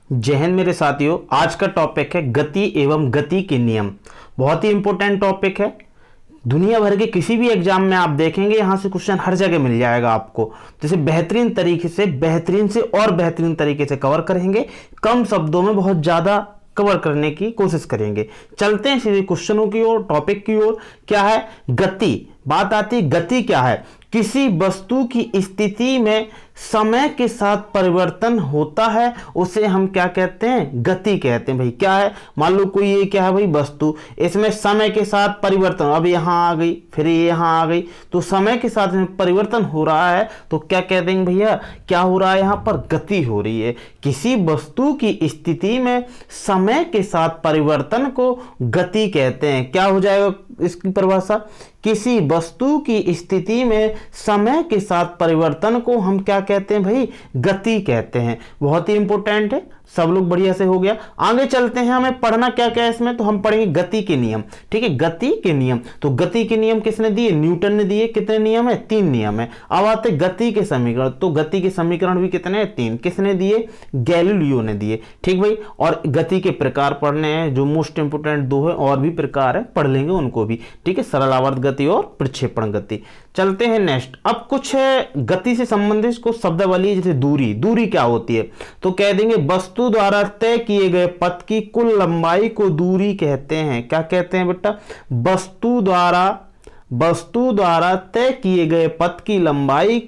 जय हिंद मेरे साथियों। आज का टॉपिक है गति एवं गति के नियम। बहुत ही इंपॉर्टेंट टॉपिक है। दुनिया भर के किसी भी एग्जाम में आप देखेंगे यहां से क्वेश्चन हर जगह मिल जाएगा आपको। जैसे बेहतरीन तरीके से और बेहतरीन तरीके से कवर करेंगे, कम शब्दों में बहुत ज्यादा कवर करने की कोशिश करेंगे। चलते हैं सीधे क्वेश्चनों की ओर, टॉपिक की ओर। क्या है गति? बात आती है गति क्या है? किसी वस्तु की स्थिति में समय के साथ परिवर्तन होता है, उसे हम क्या कहते हैं? गति कहते हैं। भाई क्या है? मान लो कोई ये क्या है भाई वस्तु, इसमें समय के साथ परिवर्तन, अब यहां आ गई फिर ये यहां आ गई, तो समय के साथ में परिवर्तन हो रहा है, तो क्या कह देंगे भैया? क्या हो रहा है यहां पर? गति हो रही है। किसी वस्तु की स्थिति में समय के साथ परिवर्तन को गति कहते हैं। क्या हो जाएगा इसकी परिभाषा? किसी वस्तु की स्थिति में समय के साथ परिवर्तन को हम क्या कहते हैं भाई? गति कहते हैं। बहुत ही इंपॉर्टेंट है। सब लोग बढ़िया से हो गया। आगे चलते हैं, हमें पढ़ना क्या क्या है इसमें, तो हम पढ़ेंगे गति के नियम। ठीक है, गति के नियम। तो गति के नियम किसने दिए? न्यूटन ने दिए। कितने नियम है? 3 नियम है। अब आते गति के समीकरण। तो गति के समीकरण भी कितने हैं? 3। किसने दिए? गैलीलियो ने दिए। ठीक भाई। और गति के प्रकार पढ़ने हैं, जो मोस्ट इंपोर्टेंट 2 है, और भी प्रकार है, पढ़ लेंगे उनको भी। ठीक है, सरल आवर्त गति और प्रक्षेपण गति। चलते हैं नेक्स्ट। अब कुछ गति से संबंधित कुछ शब्दावली, जैसे दूरी। दूरी क्या होती है? तो कह देंगे वस्तु द्वारा तय किए गए पथ की कुल लंबाई को दूरी कहते हैं। क्या कहते हैं बेटा? वस्तु द्वारा तय किए गए पथ की लंबाई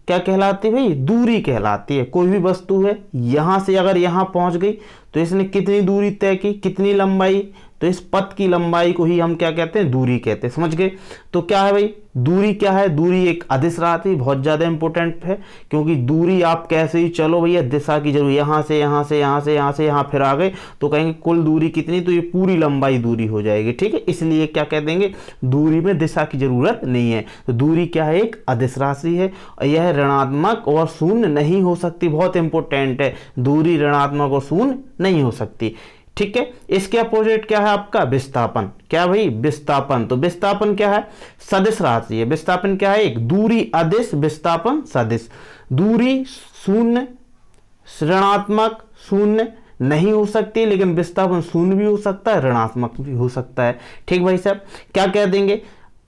क्या कहलाती है भाई? दूरी कहलाती है। कोई भी वस्तु है, यहां से अगर यहां पहुंच गई तो इसने कितनी दूरी तय की, कितनी लंबाई, तो इस पथ की लंबाई को ही हम क्या कहते हैं? दूरी कहते हैं। समझ गए? तो क्या है भाई दूरी? क्या है दूरी? एक अदिश राशि, बहुत ज्यादा इंपॉर्टेंट है, क्योंकि दूरी आप कैसे ही चलो भैया, दिशा की जरूर, यहां से यहां से यहां से यहां से यहां फिर आ गए तो कहेंगे कुल दूरी कितनी, तो ये पूरी लंबाई दूरी हो जाएगी। ठीक है, इसलिए क्या कह देंगे? दूरी में दिशा की जरूरत नहीं है। तो दूरी क्या है? एक अदिश राशि है। यह ऋणात्मक और शून्य नहीं हो सकती। बहुत इंपॉर्टेंट है, दूरी ऋणात्मक और शून्य नहीं हो सकती। ठीक है, इसके अपोजिट क्या है आपका? विस्थापन। क्या भाई? विस्थापन। तो विस्थापन क्या है? सदिश राशि है। विस्थापन क्या है? एक दूरी अदिश, विस्थापन सदिश। दूरी शून्य, ऋणात्मक शून्य नहीं हो सकती, लेकिन विस्थापन शून्य भी हो सकता है, ऋणात्मक भी हो सकता है। ठीक भाई साहब, क्या कह देंगे?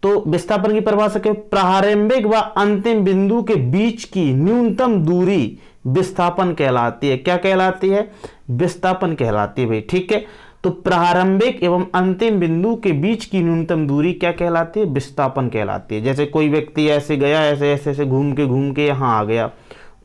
तो विस्थापन की परिभाषा क्या? प्रारंभिक व अंतिम बिंदु के बीच की न्यूनतम दूरी विस्थापन कहलाती है। क्या कहलाती है? विस्थापन कहलाती है भाई। ठीक है, तो प्रारंभिक एवं अंतिम बिंदु के बीच की न्यूनतम दूरी क्या कहलाती है? विस्थापन कहलाती है। जैसे कोई व्यक्ति ऐसे गया, ऐसे ऐसे ऐसे घूम के यहां आ गया,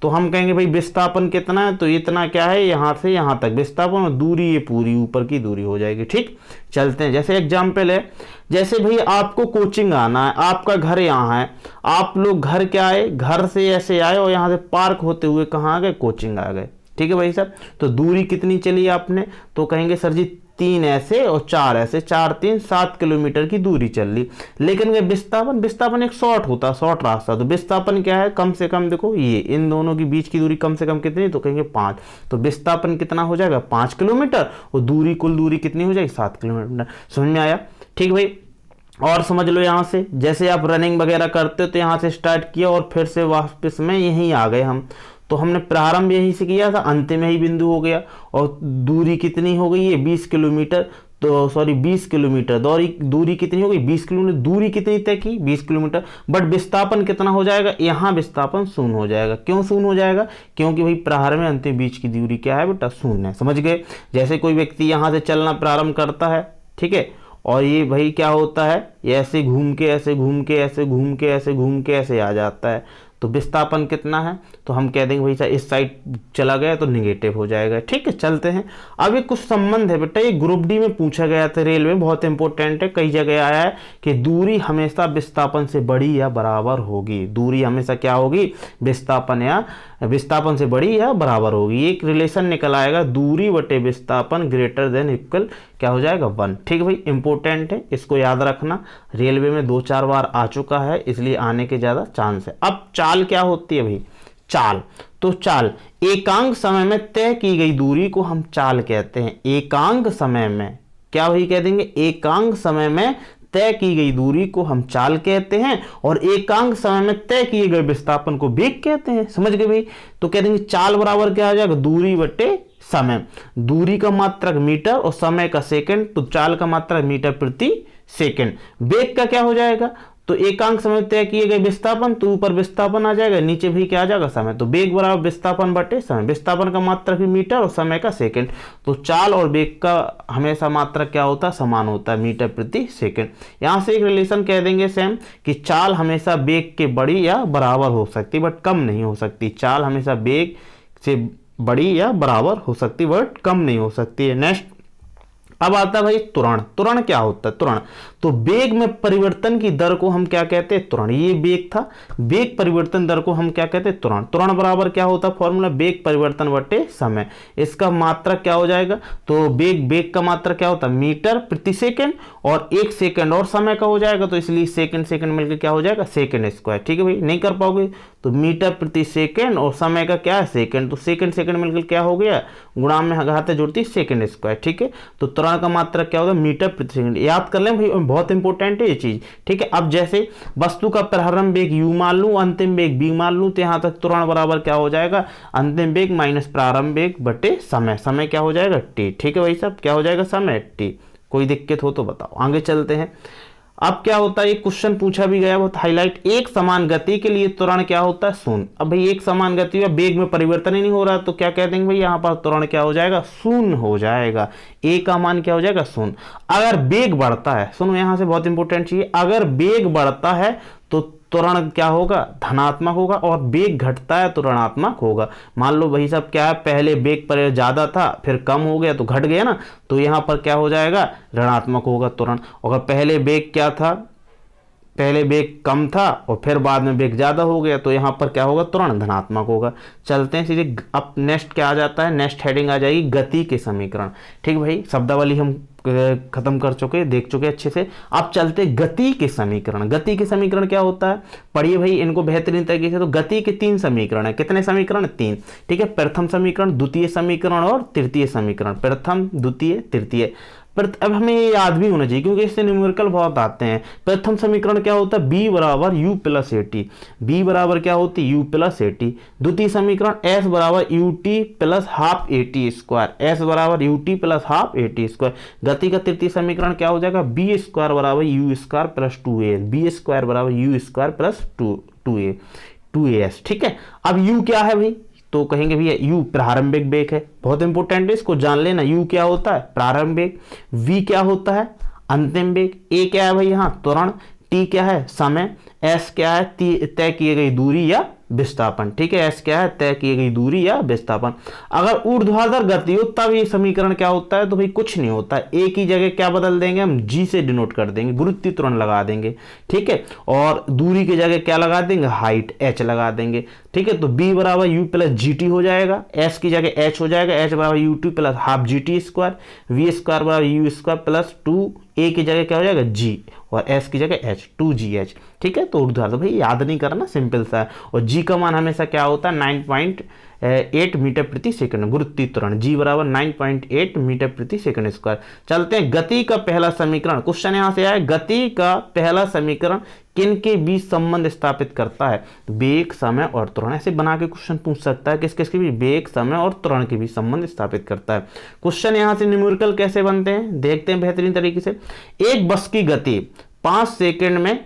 तो हम कहेंगे भाई विस्थापन कितना है? तो इतना क्या है, यहां से यहां तक विस्थापन, और दूरी ये पूरी ऊपर की दूरी हो जाएगी। ठीक, चलते हैं। जैसे एग्जाम्पल है, जैसे भाई आपको कोचिंग आना है, आपका घर यहाँ है, आप लोग घर क्या आए, घर से ऐसे आए और यहाँ से पार्क होते हुए कहाँ आ गए? कोचिंग आ गए। ठीक है भाई साहब, तो दूरी कितनी चली आपने? तो कहेंगे सर जी 3 ऐसे और 4 ऐसे, 4 3 7 किलोमीटर की दूरी चल ली। लेकिन विस्थापन एक शॉर्ट होता, शॉर्ट रास्ता। तो विस्थापन क्या है? कम से कम देखो, ये इन दोनों के बीच की दूरी कम से कम कितनी? तो कहेंगे 5। तो विस्थापन कितना हो जाएगा? 5 किलोमीटर, और दूरी कुल दूरी कितनी हो जाएगी? 7 किलोमीटर। समझ में आया? ठीक भाई। और समझ लो यहां से, जैसे आप रनिंग वगैरह करते हो, तो यहां से स्टार्ट किया और फिर से वापस में यहीं आ गए हम, तो हमने प्रारंभ यहीं से किया था, अंतिम यही बिंदु हो गया, और दूरी कितनी हो गई है? 20 किलोमीटर। तो सॉरी 20 किलोमीटर दूरी कितनी हो गई? 20 किलोमीटर। दूरी कितनी तय की? 20 किलोमीटर। बट विस्थापन कितना हो जाएगा? यहाँ विस्थापन शून्य हो जाएगा। क्यों शून्य हो जाएगा? क्योंकि भाई प्रारंभ में अंतिम बीच की दूरी क्या है बेटा? शून्य है। समझ गए? जैसे कोई व्यक्ति यहाँ से चलना प्रारंभ करता है, ठीक है, और ये भाई क्या होता है, ये ऐसे घूम के ऐसे घूम के ऐसे घूम के ऐसे घूम के ऐसे आ जाता है, तो विस्थापन कितना है? तो हम कह देंगे भाई इस साइड चला गया तो निगेटिव हो जाएगा। ठीक है, चलते हैं। अब ये कुछ संबंध है बेटा, ये ग्रुप डी में पूछा गया था, रेलवे में, बहुत इंपॉर्टेंट है, कई जगह आया है कि दूरी हमेशा विस्थापन से बड़ी या बराबर होगी। दूरी हमेशा क्या होगी? विस्थापन से बड़ी या बराबर होगी। एक रिलेशन निकल आएगा, दूरी बटे विस्थापन ग्रेटर देन इक्वल क्या हो जाएगा? 1। ठीक भाई, इंपॉर्टेंट है, इसको याद रखना। रेलवे में 2-4 बार आ चुका है, इसलिए आने के ज्यादा चांस है। अब चाल क्या होती है भाई? चाल। तो चाल एकांक समय में तय की गई दूरी को हम चाल कहते हैं। एकांक समय में क्या भाई कह देंगे? एकांक समय में तय की गई दूरी को हम चाल कहते हैं, और एकांक समय में तय किए गए विस्थापन को वेग कहते हैं। समझ गए भाई? तो कह देंगे चाल बराबर क्या आ जाएगा? दूरी बटे समय। दूरी का मात्रक मीटर और समय का सेकंड, तो चाल का मात्रक मीटर प्रति सेकंड। वेग का क्या हो जाएगा, तो एकांक समय तय किए गए विस्थापन, तो ऊपर विस्थापन आ जाएगा, नीचे भी क्या आ जाएगा समय। तो वेग बराबर विस्थापन बटे समय। विस्थापन का मात्रक भी मीटर और समय का सेकंड। तो चाल और वेग का हमेशा मात्रक क्या होता है, समान होता है, मीटर प्रति सेकंड। यहां से एक रिलेशन कह देंगे सेम कि चाल हमेशा वेग के बड़ी या बराबर हो सकती बट कम नहीं हो सकती। चाल हमेशा वेग से बड़ी या बराबर हो सकती बट कम नहीं हो सकती है। नेक्स्ट अब आता है भाई त्वरण। त्वरण क्या होता है, त्वरण तो वेग में परिवर्तन की दर को हम क्या कहते हैं, त्वरण। ये वेग था, वेग परिवर्तन दर को हम क्या कहते हैं, त्वरण। त्वरण बराबर क्या होता है फॉर्मूला, वेग परिवर्तन बटे समय। इसका मात्रक क्या हो जाएगा, तो वेग का मात्रक क्या होता है, मीटर प्रति सेकंड, और 1 सेकंड और समय का हो जाएगा, तो इसलिए सेकंड सेकंड मिलकर क्या हो जाएगा, सेकंड स्क्वायर। ठीक है भाई, नहीं कर पाओगे तो मीटर प्रति सेकंड और समय का क्या है, सेकंड, तो सेकंड सेकंड मिलकर क्या हो गया, गुणा में घाते जुड़ती सेकंड स्क्वायर। ठीक है, तो त्वरण का मात्रक क्या होगा, मीटर प्रति सेकंड। याद कर लें भाई, बहुत इंपॉर्टेंट है ये चीज। ठीक है, अब जैसे वस्तु का प्रारंभ वेग u मान लूं, अंतिम वेग v मान लूं, तो यहां तक त्वरण बराबर क्या हो जाएगा, अंतिम वेग माइनस प्रारंभ वेग बटे समय। समय क्या हो जाएगा, t। ठीक है भाई साहब, क्या हो जाएगा, समय t। कोई दिक्कत हो तो बताओ, आगे चलते हैं। अब क्या होता है, एक क्वेश्चन पूछा भी गया, बहुत हाईलाइट। एक समान गति के लिए त्वरण क्या होता है, शून्य। अब भाई एक समान गति या वेग में परिवर्तन ही नहीं हो रहा, तो क्या कह देंगे भाई, यहाँ पर त्वरण क्या हो जाएगा, शून्य हो जाएगा। ए का मान क्या हो जाएगा, शून्य। अगर वेग बढ़ता है, सुनो यहाँ से बहुत इंपॉर्टेंट चीज, अगर वेग बढ़ता है तो त्वरण क्या होगा, धनात्मक होगा, और वेग घटता है तो ऋणात्मक होगा। मान लो भाई साहब क्या है, पहले वेग पर ज्यादा था फिर कम हो गया तो घट गया ना, तो यहां पर क्या हो जाएगा, ऋणात्मक होगा त्वरण। अगर पहले वेग क्या था, पहले वेग कम था और फिर बाद में वेग ज्यादा हो गया, तो यहां पर क्या होगा, त्वरण धनात्मक होगा। चलते हैं सीधे, अब नेक्स्ट क्या आ जाता है, नेक्स्ट हेडिंग आ जाएगी गति के समीकरण। ठीक भाई, शब्दावली हम खत्म कर चुके, देख चुके अच्छे से। अब चलते गति के समीकरण। गति के समीकरण क्या होता है, पढ़िए भाई इनको बेहतरीन तरीके से। तो गति के 3 समीकरण है। कितने समीकरण, 3। ठीक है, प्रथम समीकरण, द्वितीय समीकरण और तृतीय समीकरण। प्रथम, द्वितीय, तृतीय। पर अब हमें ये याद भी होना चाहिए क्योंकि इससे न्यूमेरिकल बहुत आते हैं। प्रथम समीकरण क्या होता है, b बराबर u plus a t. B बराबर क्या होती है, u प्लस ए टी। द्वितीय समीकरण s बराबर u t plus half a t square. s बराबर u t plus half a t square. गति का तृतीय समीकरण क्या हो जाएगा, बी स्क्वायर बराबर u square plus 2a। B square बराबर यू स्क्वायर प्लस 2as। ठीक है, अब u क्या है भाई, तो कहेंगे भैया u प्रारंभिक वेग है। बहुत इंपॉर्टेंट है, इसको जान लेना। u क्या होता है, प्रारंभिक वेग। v क्या होता है, अंतिम वेग। a क्या है भाई यहाँ, त्वरण। t क्या है, समय। s क्या है, तय की गई दूरी या विस्थापन। ठीक है, s क्या है, तय की गई दूरी या विस्थापन। अगर ऊर्ध्वाधर गति हो तब ये समीकरण क्या होता है, तो भाई कुछ नहीं होता है। a की जगह क्या बदल देंगे हम, g से डिनोट कर देंगे, गुरुत्वीय त्वरण लगा देंगे। ठीक है, और दूरी की जगह क्या लगा देंगे, हाइट h लगा देंगे। ठीक है, तो b बराबर u प्लस जी टी हो जाएगा, s की जगह h हो जाएगा, h बराबर u t plus half g t square. V square बराबर यू स्क्वायर प्लस 2a की जगह क्या हो जाएगा, g, और s की जगह h, 2gh। ठीक है, तो ऊर्ध्वाधर भाई याद नहीं करना, सिंपल सा है। और g का मान हमेशा क्या होता है, 9.8 मीटर प्रति सेकंड। गुरुत्वीय त्वरण g बराबर 9.8 मीटर प्रति सेकंड स्क्वायर। चलते हैं गति का पहला समीकरण। क्वेश्चन यहां से आया, गति का पहला समीकरण किन के बीच संबंध स्थापित करता है, वेग, समय और त्वरण। ऐसे बना के क्वेश्चन पूछ सकता है, किस किस के बीच, वेग, समय और त्वरण के बीच संबंध स्थापित करता है। क्वेश्चन यहां से न्यूमेरिकल कैसे बनते हैं, देखते हैं बेहतरीन तरीके से। एक बस की गति 5 सेकंड में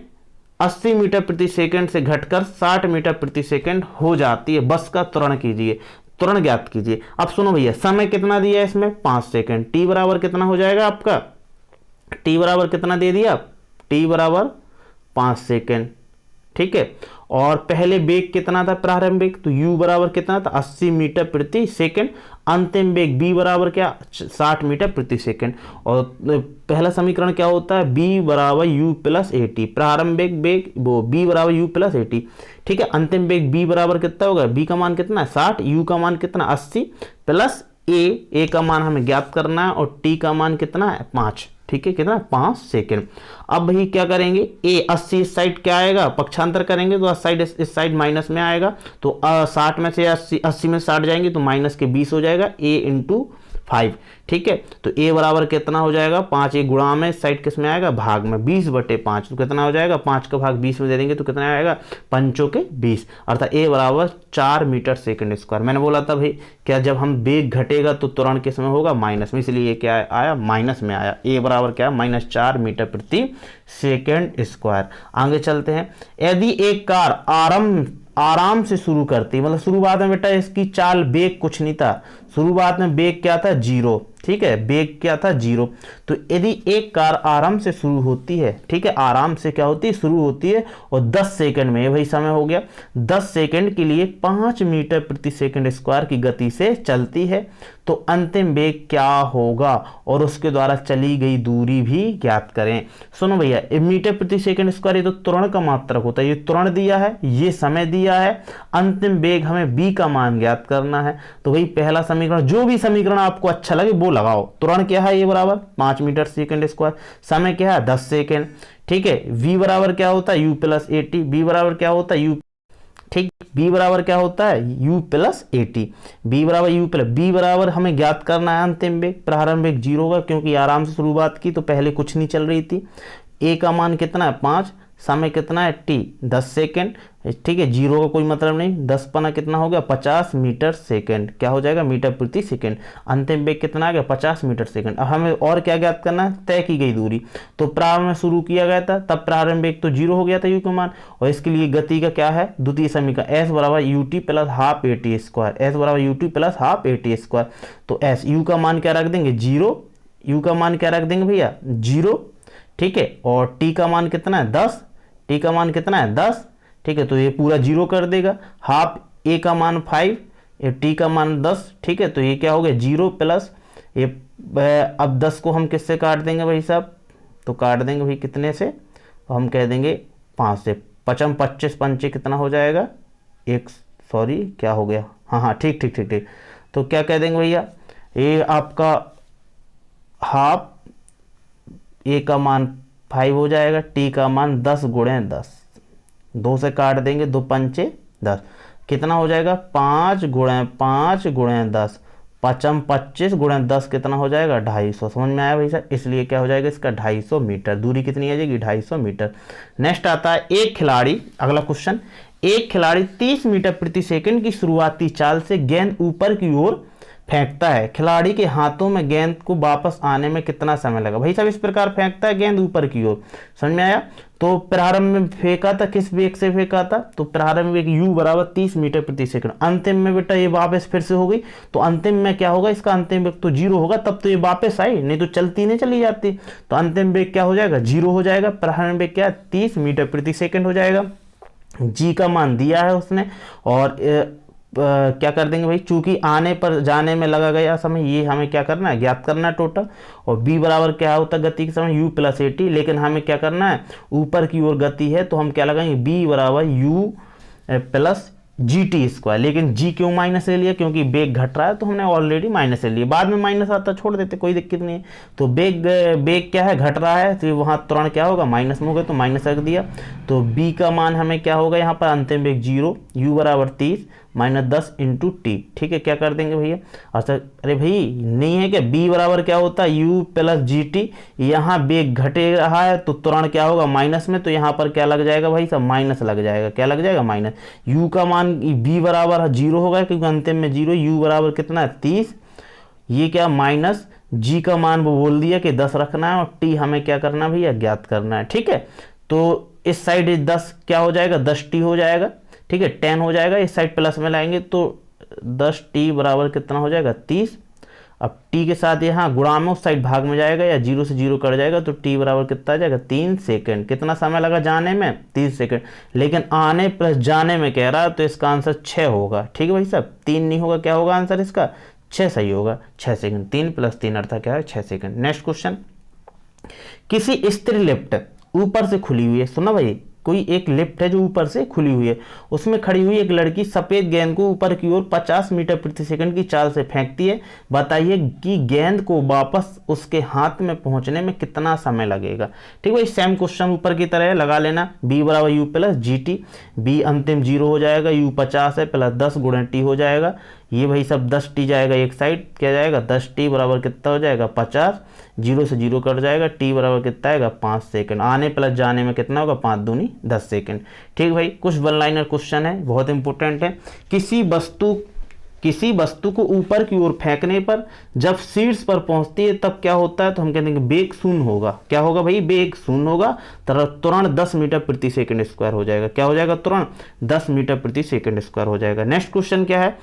80 मीटर प्रति सेकंड से घटकर 60 मीटर प्रति सेकंड हो जाती है। बस का त्वरण कीजिए, त्वरण ज्ञात कीजिए। अब सुनो भैया, समय कितना दिया है इसमें, 5 सेकंड। टी बराबर कितना हो जाएगा आपका, टी बराबर कितना दे दिया, टी बराबर 5 सेकंड। ठीक है, और पहले वेग कितना था, प्रारंभिक, तो u बराबर कितना था, 80 मीटर प्रति सेकंड। अंतिम वेग b बराबर क्या, 60 मीटर प्रति सेकंड। और पहला समीकरण क्या होता है, b बराबर u प्लस ए टी। प्रारंभिक वेग वो b बराबर u प्लस ए टी। ठीक है, अंतिम वेग b बराबर कितना होगा, b का मान कितना है, 60, u का मान कितना, 80 प्लस a का मान हमें ज्ञात करना है, और t का मान कितना है, 5। ठीक है, कितना, 5 सेकंड। अब भाई क्या करेंगे, a 80 इस साइड क्या आएगा, पक्षांतर करेंगे तो साइड इस साइड माइनस में आएगा, तो 60 में से 80 में 60 जाएंगे तो माइनस के 20 हो जाएगा। a into 5। ठीक है, तो a बराबर कितना हो जाएगा 5, एक गुणा में इस साइड किस में आएगा भाग में 20/5, तो कितना हो जाएगा 5 का भाग 20 में दे देंगे तो कितना आएगा 5 के 20, अर्थात a बराबर 4 मीटर सेकंड स्क्वायर। मैंने बोला था भाई क्या जब हम वेग घटेगा तो त्वरण किस में होगा माइनस में, इसलिए ये क्या आया माइनस में आया। a बराबर क्या -4 मीटर प्रति सेकंड स्क्वायर। आगे चलते हैं, यदि एक कार आराम से शुरू करती, मतलब शुरुआत में बेटा इसकी चाल वेग कुछ नहीं था, शुरुआत में वेग क्या था 0, ठीक है, वेग क्या था 0। तो यदि एक कार आराम से शुरू होती है, ठीक है, आराम से क्या होती है शुरू होती है और 10 सेकंड में, ये वही समय हो गया, 10 सेकंड के लिए 5 मीटर प्रति सेकंड स्क्वायर की गति से चलती है, तो अंतिम वेग क्या होगा और उसके द्वारा चली गई दूरी भी ज्ञात करें। सुनो भैया, मीटर प्रति सेकंड स्क्वायर ये तो त्वरण का मात्रक होता है, ये त्वरण दिया है, ये समय दिया है, अंतिम वेग हमें b का मान ज्ञात करना है। तो वही पहला समीकरण, जो भी समीकरण आपको अच्छा लगे वो लगाओ। त्वरण क्या है, ये बराबर 5 मीटर सेकंड स्क्वायर, समय क्या है 10 सेकंड, ठीक है, v बराबर क्या होता है u + 80, b बराबर क्या होता है u, ठीक, b बराबर क्या होता है u + 80, b बराबर u + b बराबर हमें ज्ञात करना है अंतिम वेग। प्रारंभ वेग 0 होगा क्योंकि आराम से शुरुआत की तो पहले कुछ नहीं चल रही थी। a का मान कितना है 5, समय कितना है t 10 सेकंड, ठीक है, 0 का कोई मतलब नहीं, 10 पना कितना हो गया 50 मीटर सेकंड, क्या हो जाएगा मीटर प्रति सेकंड। अंतिम वेग कितना आ गया 50 मीटर सेकंड। अब हमें और क्या ज्ञात करना है, तय की गई दूरी। तो प्रारंभ में शुरू किया गया था तब प्रारंभ वेग तो 0 हो गया था u का मान, और इसके लिए गति का क्या है द्वितीय समीकरण s बराबर ut + ½ at स्क्वायर, s बराबर ut + ½ at स्क्वायर। तो s u का मान क्या रख देंगे 0, u का मान क्या रख देंगे भैया 0, ठीक है, और t का मान कितना है 10, t का मान कितना है 10, ठीक है, तो ये पूरा 0 कर देगा। हाफ a का मान 5, t का मान 10, ठीक है, तो ये क्या हो गया 0 प्लस ये, अब 10 को हम किससे काट देंगे भाई साहब, तो काट देंगे भाई कितने से, तो हम कह देंगे 5 से, 5 25 पंचे कितना हो जाएगा एक, सॉरी क्या हो गया, हाँ ठीक ठीक ठीक ठीक, तो क्या कह देंगे भैया ये आपका हाफ a का मान 5 हो जाएगा, t का मान 10 × 10, 2 से काट देंगे 2 पंचे 10, कितना हो जाएगा 5 × 5 × 10, 5 25 × 10 कितना हो जाएगा 250। समझ में आया भाई साहब, इसलिए क्या हो जाएगा इसका 250 मीटर। दूरी कितनी आ जाएगी 250 मीटर। नेक्स्ट आता है एक खिलाड़ी, अगला क्वेश्चन, एक खिलाड़ी 30 मीटर प्रति सेकंड की शुरुआती चाल से गेंद ऊपर की ओर फेंकता है, खिलाड़ी के हाथों में गेंद को वापस आने में कितना समय लगा। भाई साहब इस प्रकार फेंकता है गेंद ऊपर की ओर, समझ में आया। तो प्रारंभ में फेंका था, किस वेग से फेंका था, तो प्रारंभ वेग u बराबर 30 मीटर प्रति सेकंड। अंतिम में बेटा ये वापस फिर से हो गई, तो अंतिम में क्या होगा, इसका अंतिम वेग तो 0 होगा, तब तो ये वापस आई, नहीं तो चलती नहीं चली जाती। तो अंतिम वेग क्या हो जाएगा 0 हो जाएगा, प्रारंभ वेग क्या 30 मीटर प्रति सेकंड हो जाएगा। g का मान दिया है उसने, और क्या कर देंगे भाई, चूंकि आने पर जाने में लगा गया समय, ये हमें क्या करना है ज्ञात करना है टोटल। और b बराबर क्या होता है गति के समय u + 80, लेकिन हमें क्या करना है ऊपर की ओर गति है, तो हम क्या लगाएंगे b बराबर u + gt²। लेकिन g क्यों माइनस ले लिया, क्योंकि वेग घट रहा है तो हमने ऑलरेडी माइनस ले लिया, बाद में माइनस आता छोड़ देते कोई दिक्कत नहीं है। तो वेग क्या है घट रहा है, तो वहाँ त्वरण क्या होगा माइनस में होगा, तो माइनस रख दिया। तो b का मान हमें क्या होगा यहाँ पर अंतिम वेग 0, u बराबर 30 -10 × t, ठीक है, क्या कर देंगे भैया। अच्छा अरे भाई नहीं है क्या, b बराबर क्या होता है u + gt, यहाँ वेग घटे रहा है तो त्वरण क्या होगा माइनस में, तो यहाँ पर क्या लग जाएगा भाई सब माइनस लग जाएगा, क्या लग जाएगा माइनस। u का मान b बराबर 0 होगा क्योंकि अंतिम में 0, u बराबर कितना है 30, ये क्या माइनस g का मान वो बोल दिया कि 10 रखना है, और t हमें क्या करना है भैया ज्ञात करना है, ठीक है। तो इस साइड 10 क्या हो जाएगा 10t हो जाएगा, ठीक है, 10 हो जाएगा, इस साइड प्लस में लाएंगे तो 10t बराबर कितना हो जाएगा 30। अब t के साथ यहाँ गुणा में उस साइड भाग में जाएगा या 0 से 0 कट जाएगा, तो t बराबर कितना आ जाएगा 3 सेकंड। कितना समय लगा जाने में 30 सेकंड, लेकिन आने प्लस जाने में कह रहा है, तो इसका आंसर 6 होगा, ठीक है भाई साहब, 3 नहीं होगा, क्या होगा आंसर इसका 6 सही होगा, 6 सेकंड, 3 + 3 अर्थात क्या है 6 सेकंड। नेक्स्ट क्वेश्चन, किसी स्त्री लिफ्ट ऊपर से खुली हुई है, सुना भाई, कोई एक लिफ्ट है जो ऊपर से खुली हुई है, उसमें खड़ी हुई एक लड़की सफेद गेंद को ऊपर की ओर 50 मीटर प्रति सेकंड की चाल से फेंकती है, बताइए कि गेंद को वापस उसके हाथ में पहुंचने में कितना समय लगेगा। ठीक है, सेम क्वेश्चन ऊपर की तरह लगा लेना, b बराबर u + gt, b अंतिम 0 हो जाएगा, u 50 है +10 × t हो जाएगा, ये भाई सब 10t जाएगा एक साइड, क्या जाएगा 10t बराबर कितना हो जाएगा 50, 0 से 0 कट जाएगा, t बराबर कितना आएगा 5 सेकंड, आने प्लस जाने में कितना होगा 5 दूनी 10 सेकंड। ठीक भाई, कुछ वन लाइनर क्वेश्चन है, बहुत इंपॉर्टेंट है। किसी वस्तु को ऊपर की ओर फेंकने पर जब शीर्ष पर पहुंचती है तब क्या होता है, तो हम कहते हैं कि वेग शून्य होगा। क्या होगा भाई, वेग शून्य होगा, तुरंत 10 मीटर प्रति सेकंड स्क्वायर हो जाएगा। क्या हो जाएगा, तुरंत 10 मीटर प्रति सेकंड स्क्वायर हो जाएगा। नेक्स्ट क्वेश्चन क्या है,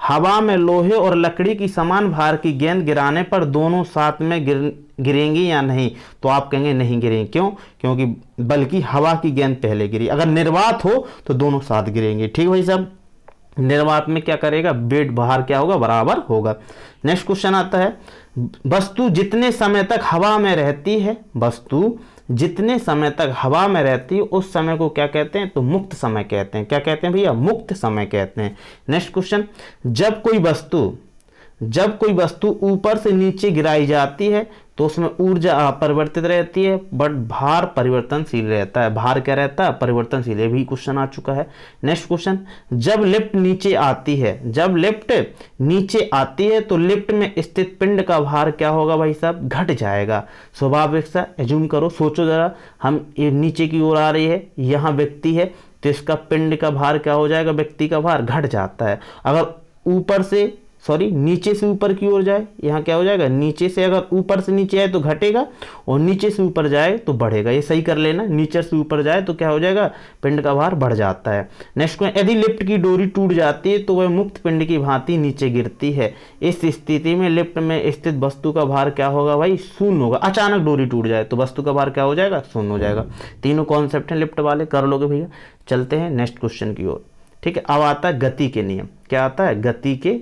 हवा में लोहे और लकड़ी की समान भार की गेंद गिराने पर दोनों साथ में गिरेंगी या नहीं, तो आप कहेंगे नहीं गिरेंगी। क्यों, क्योंकि बल्कि हवा की गेंद पहले गिरी, अगर निर्वात हो तो दोनों साथ गिरेंगे। ठीक भाई साहब, निर्वात में क्या करेगा, वेट भार क्या होगा, बराबर होगा। नेक्स्ट क्वेश्चन आता है, वस्तु जितने समय तक हवा में रहती है, वस्तु जितने समय तक हवा में रहती है उस समय को क्या कहते हैं, तो मुक्त समय कहते हैं। क्या कहते हैं भैया, मुक्त समय कहते हैं। नेक्स्ट क्वेश्चन, जब कोई वस्तु ऊपर से नीचे गिराई जाती है तो उसमें ऊर्जा अपरिवर्तित रहती है बट भार परिवर्तनशील रहता है। भार क्या रहता है, परिवर्तनशील। ये भी क्वेश्चन आ चुका है। नेक्स्ट क्वेश्चन, जब लिफ्ट नीचे आती है तो लिफ्ट में स्थित पिंड का भार क्या होगा भाई साहब, घट जाएगा। स्वाभाविक सा, एज्यूम करो, सोचो जरा, हम ये नीचे की ओर आ रही है, यहाँ व्यक्ति है तो इसका पिंड का भार क्या हो जाएगा, व्यक्ति का भार घट जाता है। अगर नीचे से ऊपर की ओर जाए, यहाँ क्या हो जाएगा, नीचे से अगर ऊपर से नीचे आए तो घटेगा और नीचे से ऊपर जाए तो बढ़ेगा। ये सही कर लेना, नीचे से ऊपर जाए तो क्या हो जाएगा, पिंड का भार बढ़ जाता है। नेक्स्ट क्वेश्चन, यदि लिफ्ट की डोरी टूट जाती है तो वह मुक्त पिंड की भांति नीचे गिरती है। इस स्थिति में लिफ्ट में स्थित वस्तु का भार क्या होगा भाई, शून्य होगा। अचानक डोरी टूट जाए तो वस्तु का भार क्या हो जाएगा, शून्य हो जाएगा। तीनों कॉन्सेप्ट हैं लिफ्ट वाले, कर लोगे भैया। चलते हैं नेक्स्ट क्वेश्चन की ओर। ठीक है, अब आता है गति के नियम। क्या आता है, गति के,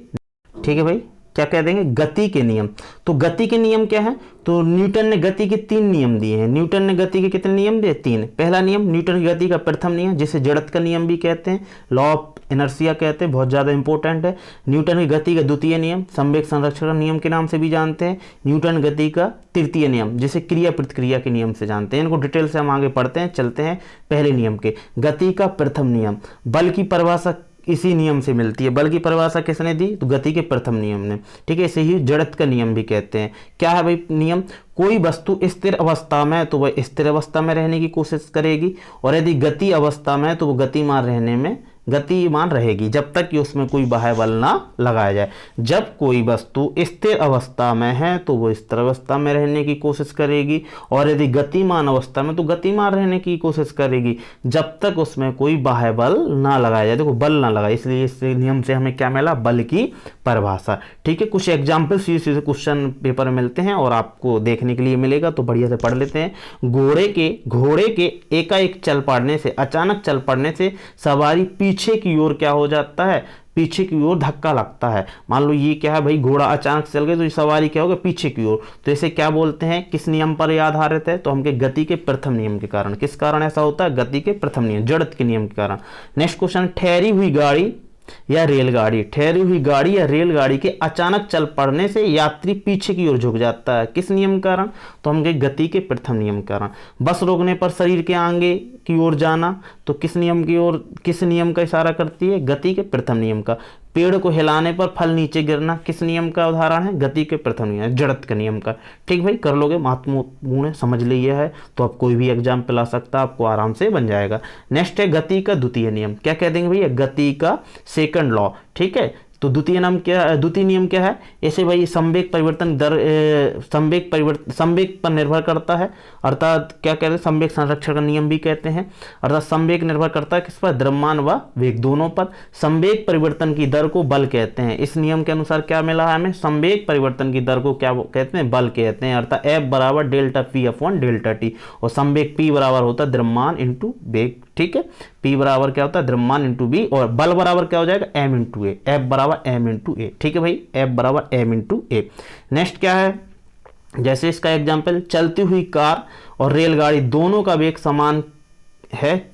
ठीक है भाई, क्या कह देंगे, गति के नियम। तो गति के नियम क्या है, तो न्यूटन ने गति के 3 नियम दिए हैं। न्यूटन ने गति के कितने नियम दिए, 3। पहला नियम न्यूटन की गति का प्रथम नियम, जिसे जड़त्व का नियम भी कहते हैं, लॉ ऑफ इनर्शिया कहते हैं, बहुत ज़्यादा इंपॉर्टेंट है। न्यूटन की गति का द्वितीय नियम, संवेग संरक्षण नियम के नाम से भी जानते हैं। न्यूटन गति का तृतीय नियम, जिसे क्रिया प्रतिक्रिया के नियम से जानते हैं। इनको डिटेल से हम आगे पढ़ते हैं। चलते हैं पहले नियम के, गति का प्रथम नियम। बल की परिभाषा इसी नियम से मिलती है। बल की परिभाषा किसने दी, तो गति के प्रथम नियम ने। ठीक है, इसे ही जड़त्व का नियम भी कहते हैं। क्या है भाई नियम, कोई वस्तु स्थिर अवस्था में तो वह स्थिर अवस्था में रहने की कोशिश करेगी, और यदि गति अवस्था में तो वो गतिमान रहेगी जब तक कि उसमें कोई बाह्य बल ना लगाया जाए। जब कोई वस्तु स्थिर अवस्था में है तो वो स्थिर अवस्था में रहने की कोशिश करेगी, और यदि गतिमान अवस्था में तो गतिमान रहने की कोशिश करेगी जब तक उसमें कोई बाह्य बल ना लगाया जाए। देखो, बल ना लगाए, इसलिए इस नियम से हमें क्या मिला, बल की परिभाषा। ठीक है, कुछ एग्जाम्पल सीधे क्वेश्चन पेपर में मिलते हैं और आपको देखने के लिए मिलेगा, तो बढ़िया से पढ़ लेते हैं। घोड़े के एकाएक चल पड़ने से, अचानक चल पड़ने से सवारी पीछे की ओर क्या हो जाता है, पीछे की ओर धक्का लगता है। मान लो ये क्या है भाई, घोड़ा अचानक चल गए तो ये सवारी क्या होगा, पीछे की ओर। तो इसे क्या बोलते हैं, किस नियम पर यह आधारित है, तो हम गति के प्रथम नियम के कारण। किस कारण ऐसा होता है, गति के प्रथम नियम, जड़त्व के नियम के कारण। नेक्स्ट क्वेश्चन, ठहरी हुई गाड़ी या रेलगाड़ी के अचानक चल पड़ने से यात्री पीछे की ओर झुक जाता है। किस नियम के कारण, तो हम गति के प्रथम नियम के कारण। बस रोकने पर शरीर के आगे की ओर जाना, तो किस नियम का इशारा करती है, गति के प्रथम नियम का। पेड़ को हिलाने पर फल नीचे गिरना, किस नियम का उदाहरण है, गति के प्रथम नियम, जड़त्व के नियम का। ठीक भाई, कर लोगे, महत्वपूर्ण समझ लिया है तो अब कोई भी एग्जाम्पल आ सकता है, आपको आराम से बन जाएगा। नेक्स्ट है गति का द्वितीय नियम। क्या कह देंगे भैया, गति का सेकंड लॉ। ठीक है, तो द्वितीय नियम क्या है, ऐसे भाई संवेग परिवर्तन दर संवेग पर निर्भर करता है, अर्थात क्या कहते हैं, संवेग संरक्षण का नियम भी कहते हैं। अर्थात संवेग निर्भर करता है किस पर, द्रव्यमान व वेग दोनों पर। संवेग परिवर्तन की दर को बल कहते हैं। इस नियम के अनुसार क्या मिला है हमें, संवेग परिवर्तन की दर को क्या कहते हैं, बल कहते हैं। अर्थात F बराबर delta P upon delta T, और संवेग P बराबर होता है द्रव्यमान इंटू वेग। ठीक है, P बराबर क्या होता है, द्रव्यमान इंटू बी, और बल बराबर क्या हो जाएगा, M इंटू ए। F बराबर M इंटू ए। ठीक है भाई, F बराबर M इंटू ए। नेक्स्ट क्या है, जैसे इसका एग्जाम्पल, चलती हुई कार और रेलगाड़ी दोनों का वेग समान है,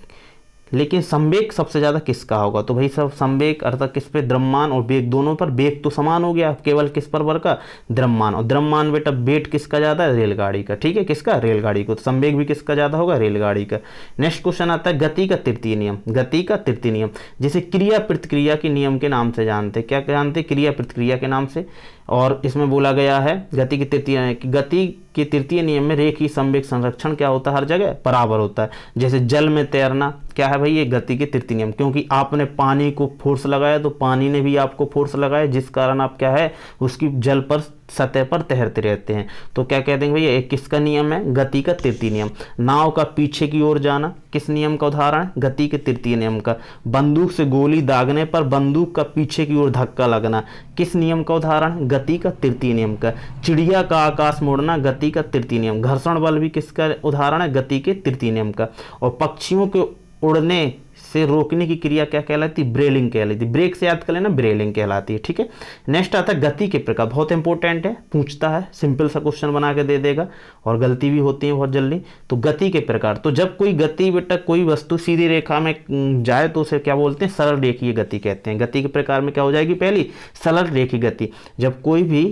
लेकिन संवेग सबसे ज़्यादा किसका होगा, तो भाई सब संवेग अर्थात किस पे, द्रव्यमान और वेग दोनों पर। वेग तो समान हो गया, केवल किस पर वर्क का, द्रव्यमान, और द्रव्यमान बेटा वेट किसका ज़्यादा है, रेलगाड़ी का, ठीक है, किसका, रेलगाड़ी को, तो संवेग भी किसका ज़्यादा होगा, रेलगाड़ी का। नेक्स्ट क्वेश्चन आता है गति का तृतीय नियम, गति का तृतीय नियम जिसे क्रिया प्रतिक्रिया के नियम के नाम से जानते हैं, क्या जानते हैं, क्रिया प्रतिक्रिया के नाम से। और इसमें बोला गया है गति के तृतीय नियम में रेखीय संवेग संरक्षण क्या होता है, हर जगह बराबर होता है। जैसे जल में तैरना क्या है भाई, ये गति के तृतीय नियम, क्योंकि आपने पानी को फोर्स लगाया तो पानी ने भी आपको फोर्स लगाया, जिस कारण आप क्या है उसकी जल पर सतह पर तैरते रहते हैं। तो क्या कहते हैं भैया, एक किसका नियम है, गति का तृतीय नियम। नाव का पीछे की ओर जाना किस नियम का उदाहरण है, गति के तृतीय नियम का। बंदूक से गोली दागने पर बंदूक का पीछे की ओर धक्का लगना किस नियम का उदाहरण, गति का तृतीय नियम का। चिड़िया का आकाश मुड़ना गति का तृतीय नियम। घर्षण बल भी किसका उदाहरण है, गति के तृतीय नियम का। और पक्षियों के उड़ने से रोकने की क्रिया क्या कहलाती, ब्रेलिंग कहलाती, ब्रेक से याद कर लेना, ब्रेलिंग कहलाती है, ठीक है। नेक्स्ट आता है गति के प्रकार, बहुत इंपॉर्टेंट है, पूछता है, सिंपल सा क्वेश्चन बना के दे देगा और गलती भी होती है बहुत जल्दी। तो गति के प्रकार, तो जब कोई गति बेटा कोई वस्तु सीधी रेखा में जाए तो उसे क्या बोलते हैं, सरल रेखीय गति कहते हैं। गति के प्रकार में क्या हो जाएगी, पहली सरल रेखीय गति। जब कोई भी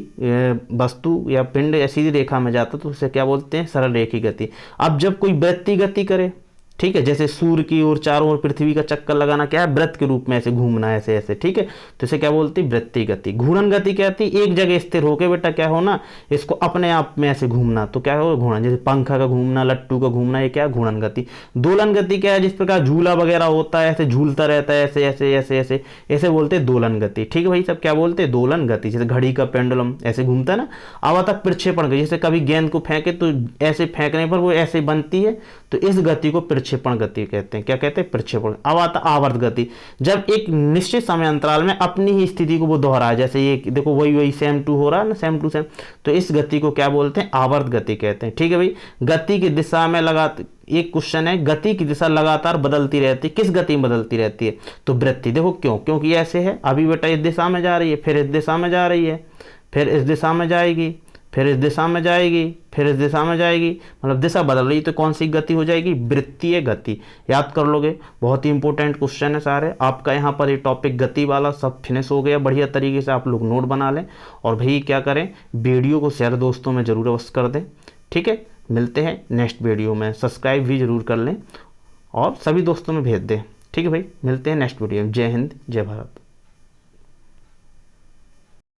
वस्तु या पिंड या सीधी रेखा में जाता तो उसे क्या बोलते हैं, सरल रेखीय गति। अब जब कोई वृत्तीय गति करे, ठीक है, जैसे सूर्य की ओर चारों ओर पृथ्वी का चक्कर लगाना क्या है, वृत्त के रूप में ऐसे घूमना है, ऐसे ऐसे, ठीक है, तो इसे क्या बोलती है, वृत्तीय गति। घूर्णन गति क्या आती है, एक जगह स्थिर होकर बेटा क्या होना, इसको अपने आप में ऐसे घूमना, तो क्या होगा, घूर्णन। जैसे पंखा का घूमना, लट्टू का घूमना, ये क्या है, घूर्णन गति। दोलन गति क्या है, जिस प्रकार झूला वगैरह होता है ऐसे झूलता रहता है, ऐसे ऐसे ऐसे ऐसे, ऐसे बोलते हैं दोलन गति, ठीक है भाई सब, क्या बोलते हैं, दोलन गति। जैसे घड़ी का पेंडुलम ऐसे घूमता है ना। अब तक प्रक्षेपण गति, जैसे कभी गेंद को फेंके तो ऐसे फेंकने पर वो ऐसे बनती है, तो इस गति को प्रक्षेपण गति कहते हैं, क्या कहते हैं, प्रक्षेपण। अब आता आवर्त गति, जब एक निश्चित समय अंतराल में अपनी ही स्थिति को वो दोहराए, जैसे ये देखो वही सेम टू हो रहा है ना, सेम टू सेम, तो इस गति को क्या बोलते हैं, आवर्त गति कहते हैं, ठीक है भाई। गति की दिशा में एक क्वेश्चन है, गति की दिशा लगातार बदलती रहती है, किस गति में बदलती रहती है, तो वृत्ति। देखो क्यों, क्योंकि ऐसे है, अभी बेटा इस दिशा में जा रही है, फिर इस दिशा में जा रही है, फिर इस दिशा में जाएगी, फिर इस दिशा में जाएगी, फिर इस दिशा में जाएगी, मतलब दिशा बदल रही, तो कौन सी गति हो जाएगी, वृत्तीय गति। याद कर लोगे, बहुत ही इंपॉर्टेंट क्वेश्चन है सारे। आपका यहाँ पर ये टॉपिक गति वाला सब फिनिश हो गया, बढ़िया तरीके से आप लोग नोट बना लें। और भाई क्या करें, वीडियो को शेयर दोस्तों में जरूर अवश्य कर दें, ठीक है। मिलते हैं नेक्स्ट वीडियो में, सब्सक्राइब भी जरूर कर लें और सभी दोस्तों में भेज दें, ठीक है भाई। मिलते हैं नेक्स्ट वीडियो में। जय हिंद, जय भारत।